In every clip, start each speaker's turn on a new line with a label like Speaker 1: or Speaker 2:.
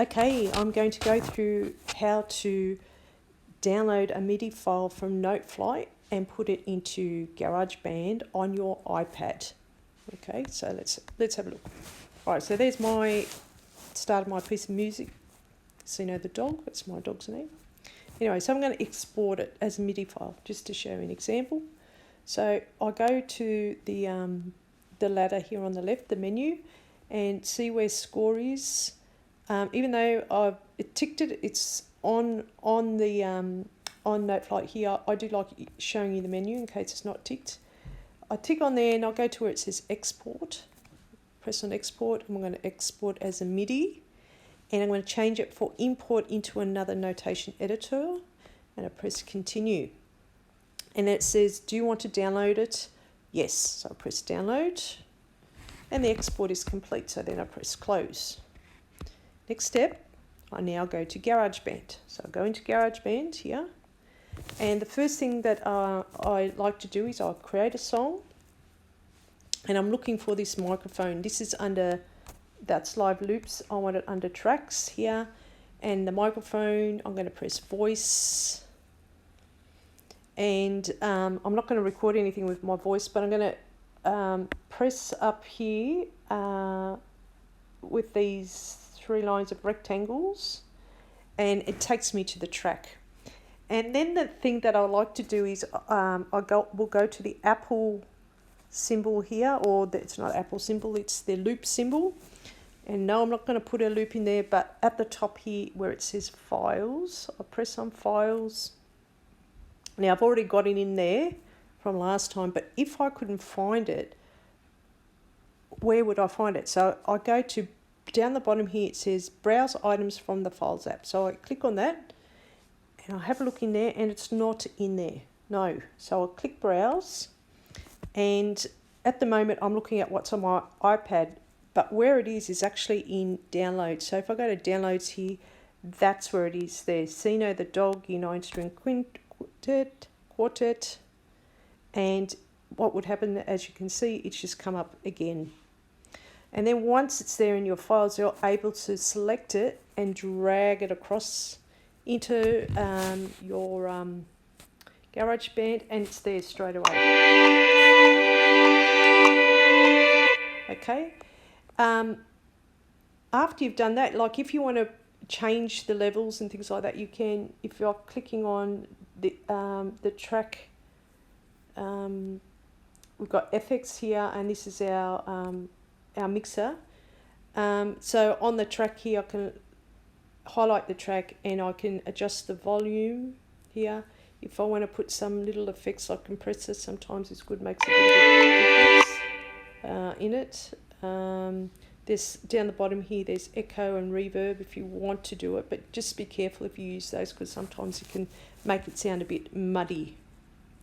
Speaker 1: Okay, I'm going to go through how to download a Midi file from Noteflight and put it into GarageBand on your iPad. Okay, so let's have a look. All right, so there's my start of my piece of music. So you know the dog, that's my dog's name. Anyway, so I'm going to export it as a Midi file just to show you an example. So I go to the ladder here on the left, the menu, and see where score is. Even though I've ticked it, it's on Noteflight here. I do like showing you the menu in case it's not ticked. I tick on there and I'll go to where it says export. Press on export. I'm going to export as a Midi, and I'm going to change it for import into another notation editor, and I press continue. And it says, do you want to download it? Yes. So I press download, and the export is complete. So then I press close. Next step, I now go to GarageBand. So I go into GarageBand here, and the first thing that I like to do is I'll create a song, and I'm looking for this microphone. This is under, that's live loops. I want it under tracks here, and the microphone, I'm going to press voice, and I'm not going to record anything with my voice, but I'm going to press up here with these 3 lines of rectangles, and it takes me to the track. And then the thing that I like to do is we'll go to the Apple symbol here, or it's not Apple symbol, it's the loop symbol. And no, I'm not going to put a loop in there, but at the top here where it says files, I'll press on files. Now I've already got it in there from last time, but if I couldn't find it, where would I find it? So I go to down the bottom here, it says browse items from the files app. So I click on that and I have a look in there, and it's not in there. No. So I'll click browse, and at the moment I'm looking at what's on my iPad, but where it is actually in downloads. So if I go to downloads here, that's where it is there. Sino the dog, 9-string quartet, and what would happen, as you can see, it's just come up again. And then once it's there in your files, you're able to select it and drag it across into your GarageBand, and it's there straight away. Okay. After you've done that, like if you want to change the levels and things like that, you can. If you're clicking on the track, we've got FX here, and this is our mixer. So on the track here, I can highlight the track and I can adjust the volume here. If I want to put some little effects like compressor, sometimes it's good, makes a bit of difference in it. There's down the bottom here, there's echo and reverb if you want to do it, but just be careful if you use those, because sometimes it can make it sound a bit muddy.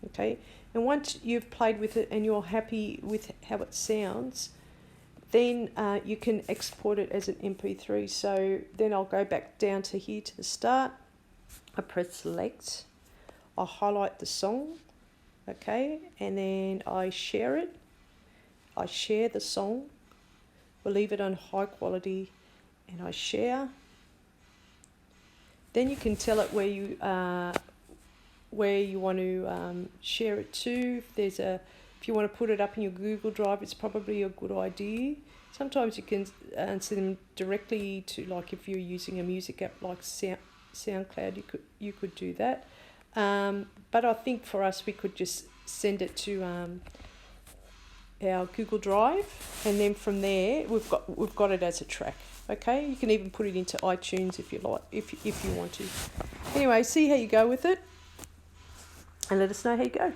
Speaker 1: Okay, and once you've played with it and you're happy with how it sounds, then you can export it as an MP3. So then I'll go back down to here to the start. I press select. I highlight the song. Okay, and then I share it. I share the song. We'll leave it on high quality, and I share. Then you can tell it where you want to share it to. If you want to put it up in your Google Drive, it's probably a good idea. Sometimes you can send them directly to, like if you're using a music app like SoundCloud, you could do that. But I think for us, we could just send it to our Google Drive, and then from there we've got it as a track. Okay, you can even put it into iTunes if you like, if you want to. Anyway, see how you go with it, and let us know how you go.